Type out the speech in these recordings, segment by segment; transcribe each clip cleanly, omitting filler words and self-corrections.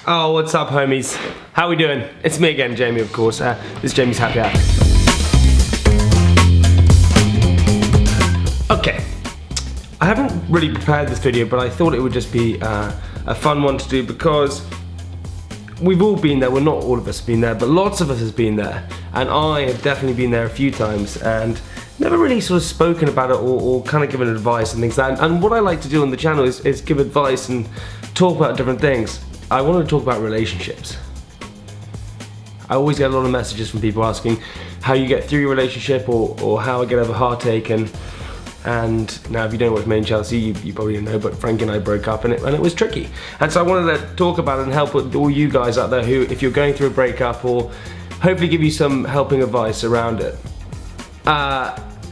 Oh, what's up, homies? How we doing? It's me again, Jamie, of course. This is Jamie's Happy Hour. Okay, I haven't really prepared this video, but I thought it would just be a fun one to do because we've all been there. Well, not all of us have been there, but lots of us has been there. And I have definitely been there a few times and never really sort of spoken about it or kind of given advice and things like that. And what I like to do on the channel is give advice and talk about different things. I want to talk about relationships. I always get a lot of messages from people asking how you get through your relationship or how I get over heartache and now if you don't watch Made in Chelsea, you probably don't know, but Frank and I broke up and it was tricky. And so I wanted to talk about it and help all you guys out there who, if you're going through a breakup, or hopefully give you some helping advice around it.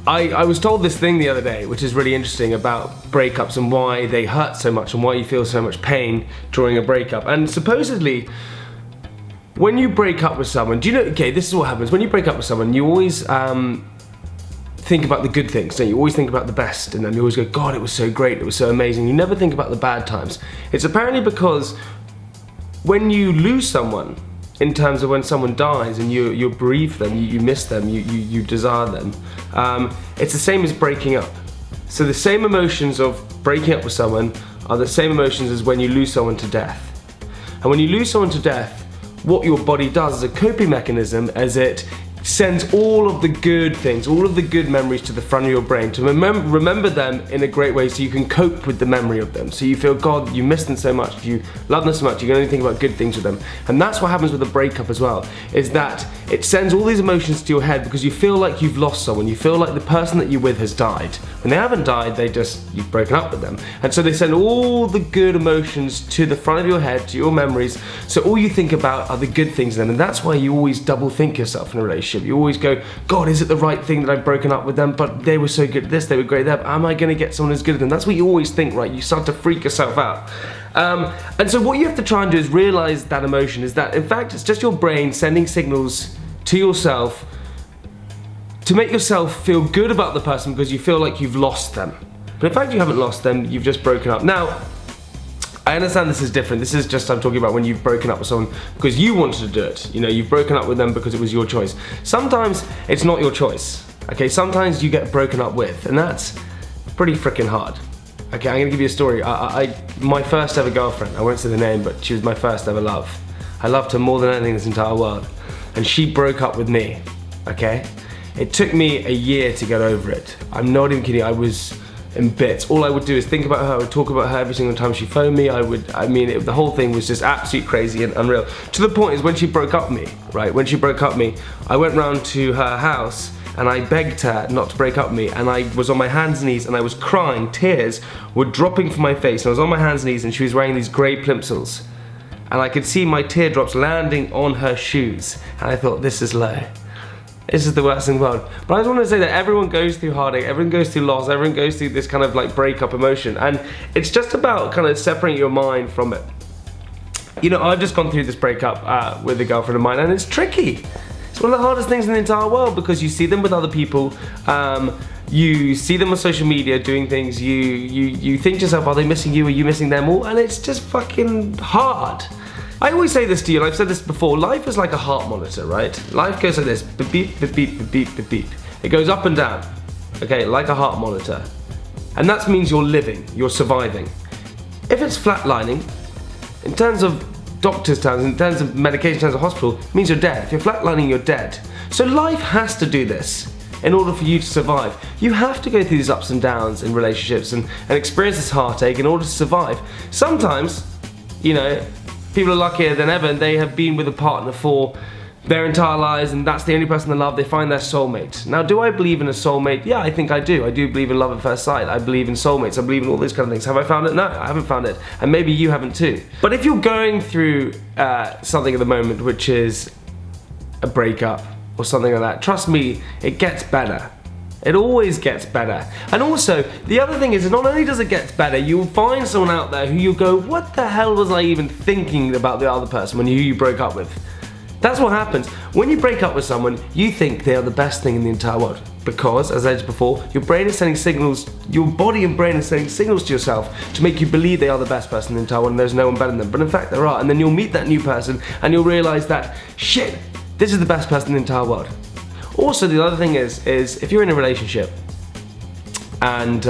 I was told this thing the other day, which is really interesting, about breakups and why they hurt so much and why you feel so much pain during a breakup. And supposedly, when you break up with someone, do you know, okay, this is what happens. When you break up with someone, you always think about the good things, don't you? You always think about the best, and then you always go, God, it was so great, it was so amazing. You never think about the bad times. It's apparently because when you lose someone, in terms of when someone dies and you bereave them, you miss them, you desire them, it's the same as breaking up. So the same emotions of breaking up with someone are the same emotions as when you lose someone to death. And when you lose someone to death, what your body does as a coping mechanism is it sends all of the good things, all of the good memories to the front of your brain to remember them in a great way so you can cope with the memory of them. So you feel, God, you miss them so much, you love them so much, you can only think about good things with them. And that's what happens with a breakup as well, is that it sends all these emotions to your head because you feel like you've lost someone, you feel like the person that you're with has died. When they haven't died, you've broken up with them. And so they send all the good emotions to the front of your head, to your memories, so all you think about are the good things in them. And that's why you always double think yourself in a relationship. You always go, God, is it the right thing that I've broken up with them? But they were so good at this, they were great at that. Am I gonna get someone as good as them? That's what you always think, right? You start to freak yourself out. And so what you have to try and do is realize that emotion is that, in fact, it's just your brain sending signals to yourself to make yourself feel good about the person because you feel like you've lost them. But in fact, you haven't lost them, you've just broken up. Now, I understand this is different. This is just, I'm talking about when you've broken up with someone because you wanted to do it. You know, you've broken up with them because it was your choice. Sometimes it's not your choice, okay? Sometimes you get broken up with, and that's pretty freaking hard. Okay, I'm gonna give you a story. My first ever girlfriend, I won't say the name, but she was my first ever love. I loved her more than anything in this entire world. And she broke up with me, okay? It took me a year to get over it. I'm not even kidding, I was in bits. All I would do is think about her, I would talk about her every single time she phoned me. The whole thing was just absolutely crazy and unreal. To the point is when she broke up with me, right? When she broke up with me, I went round to her house and I begged her not to break up with me, and I was on my hands and knees and I was crying, tears were dropping from my face, and I was on my hands and knees and she was wearing these grey plimsolls. And I could see my teardrops landing on her shoes. And I thought, this is low. This is the worst in the world. But I just want to say that everyone goes through heartache, everyone goes through loss, everyone goes through this kind of like breakup emotion. And it's just about kind of separating your mind from it. You know, I've just gone through this breakup with a girlfriend of mine, and it's tricky. It's one of the hardest things in the entire world because you see them with other people, you see them on social media doing things, you think to yourself, are they missing you, are you missing them all? And it's just fucking hard. I always say this to you, and I've said this before, life is like a heart monitor, right? Life goes like this, beep, beep, beep, beep, beep, beep, beep. It goes up and down, okay, like a heart monitor. And that means you're living, you're surviving. If it's flatlining, in terms of doctor's terms, in terms of medication, in terms of hospital, it means you're dead. If you're flatlining, you're dead. So life has to do this in order for you to survive. You have to go through these ups and downs in relationships and experience this heartache in order to survive. Sometimes, you know, people are luckier than ever and they have been with a partner for their entire lives and that's the only person they love, they find their soulmate. Now, do I believe in a soulmate? Yeah, I think I do. I do believe in love at first sight. I believe in soulmates. I believe in all these kind of things. Have I found it? No, I haven't found it. And maybe you haven't too. But if you're going through something at the moment, which is a breakup or something like that, trust me, it gets better. It always gets better. And also, the other thing is, not only does it get better, you'll find someone out there who you'll go, what the hell was I even thinking about the other person when you broke up with? That's what happens. When you break up with someone, you think they are the best thing in the entire world. Because, as I said before, your brain is sending signals, your body and brain are sending signals to yourself to make you believe they are the best person in the entire world and there's no one better than them. But in fact there are, and then you'll meet that new person and you'll realise that, shit, this is the best person in the entire world. Also, the other thing is if you're in a relationship and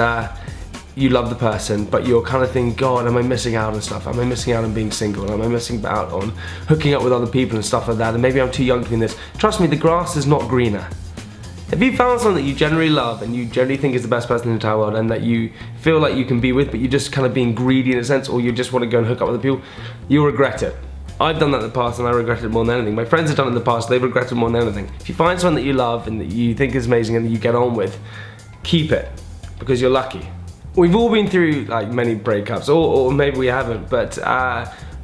you love the person, but you're kind of thinking, God, am I missing out on stuff? Am I missing out on being single? Am I missing out on hooking up with other people and stuff like that? And maybe I'm too young to be in this. Trust me, the grass is not greener. If you found someone that you generally love and you generally think is the best person in the entire world and that you feel like you can be with, but you're just kind of being greedy in a sense, or you just want to go and hook up with other people, you'll regret it. I've done that in the past and I regretted it more than anything. My friends have done it in the past, they've regretted it more than anything. If you find someone that you love and that you think is amazing and that you get on with, keep it, because you're lucky. We've all been through like many breakups, or maybe we haven't, but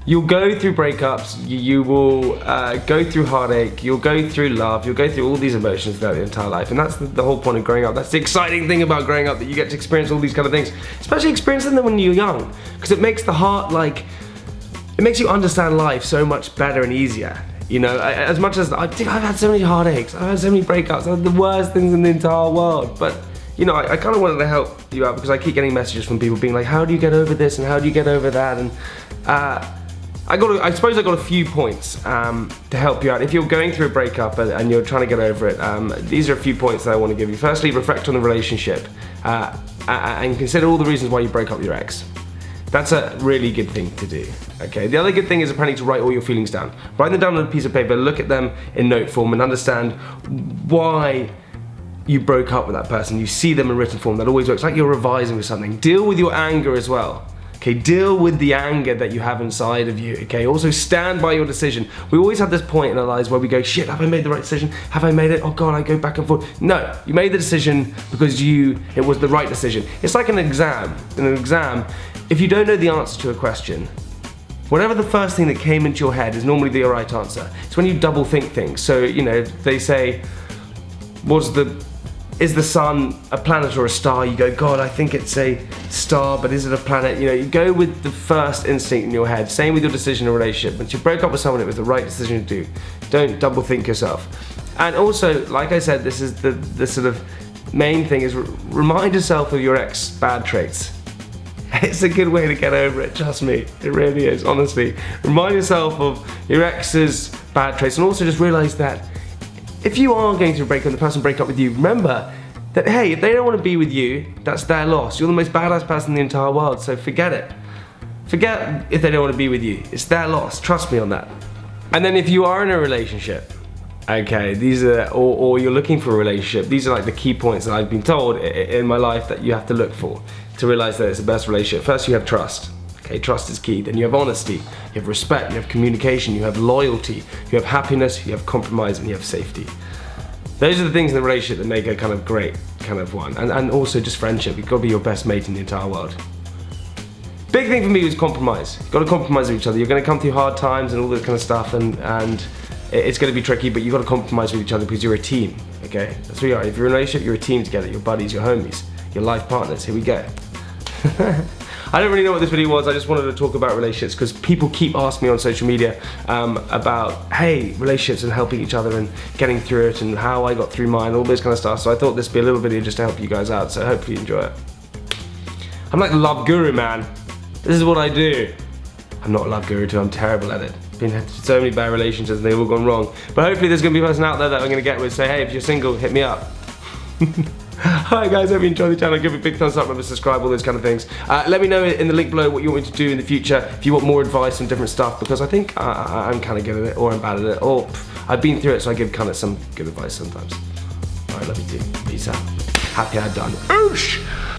you'll go through breakups, you will go through heartache, you'll go through love, you'll go through all these emotions throughout your entire life, and that's the whole point of growing up. That's the exciting thing about growing up, that you get to experience all these kind of things, especially experiencing them when you're young, because it makes the heart like, it makes you understand life so much better and easier. You know, as much as I've had so many heartaches, I've had so many breakups, I've had the worst things in the entire world, but you know, I kind of wanted to help you out because I keep getting messages from people being like, how do you get over this and how do you get over that? And I suppose I got a few points to help you out. If you're going through a breakup and you're trying to get over it, these are a few points that I want to give you. Firstly, reflect on the relationship and consider all the reasons why you broke up with your ex. That's a really good thing to do, okay? The other good thing is apparently to write all your feelings down. Write them down on a piece of paper, look at them in note form and understand why you broke up with that person. You see them in written form. That always works. Like you're revising with something. Deal with your anger as well. Okay, deal with the anger that you have inside of you. Okay, also stand by your decision. We always have this point in our lives where we go, shit, have I made the right decision? Have I made it? Oh God, I go back and forth. No, you made the decision because it was the right decision. It's like an exam. In an exam, if you don't know the answer to a question, whatever the first thing that came into your head is normally the right answer. It's when you double think things. So, you know, they say, is the sun a planet or a star? You go, God, I think it's a star, but is it a planet? You know, you go with the first instinct in your head. Same with your decision in a relationship. Once you broke up with someone, it was the right decision to do. Don't double think yourself. And also, like I said, this is the sort of main thing is remind yourself of your ex bad traits. It's a good way to get over it, trust me. It really is, honestly. Remind yourself of your ex's bad traits and also just realize that if you are going through a breakup and the person break up with you, remember that, hey, if they don't want to be with you, that's their loss. You're the most badass person in the entire world, so forget it. Forget if they don't want to be with you. It's their loss, trust me on that. And then if you are in a relationship, okay, these are, or you're looking for a relationship, these are like the key points that I've been told in my life that you have to look for to realize that it's the best relationship. First, you have trust. Okay, trust is key. Then you have honesty, you have respect, you have communication, you have loyalty, you have happiness, you have compromise, and you have safety. Those are the things in the relationship that make a kind of great kind of one. And also just friendship. You've got to be your best mate in the entire world. Big thing for me was compromise. You've got to compromise with each other. You're going to come through hard times and all this kind of stuff, and it's going to be tricky, but you've got to compromise with each other because you're a team, okay? That's what you are. If you're in a relationship, you're a team together. Your buddies, your homies, your life partners. Here we go. I don't really know what this video was. I just wanted to talk about relationships because people keep asking me on social media about, hey, relationships and helping each other and getting through it and how I got through mine, all this kind of stuff. So I thought this would be a little video just to help you guys out. So hopefully you enjoy it. I'm like the love guru, man. This is what I do. I'm not a love guru too, I'm terrible at it. Been in so many bad relationships and they've all gone wrong. But hopefully there's gonna be a person out there that I'm gonna get with, say, hey, if you're single, hit me up. Alright guys, hope you enjoyed the channel. Give it a big thumbs up, remember to subscribe, all those kind of things. Let me know in the link below what you want me to do in the future, if you want more advice on different stuff, because I think I'm kind of good at it, or I'm bad at it, or I've been through it, so I give kind of some good advice sometimes. Alright, love you too. Peace out. Happy I done. Oosh!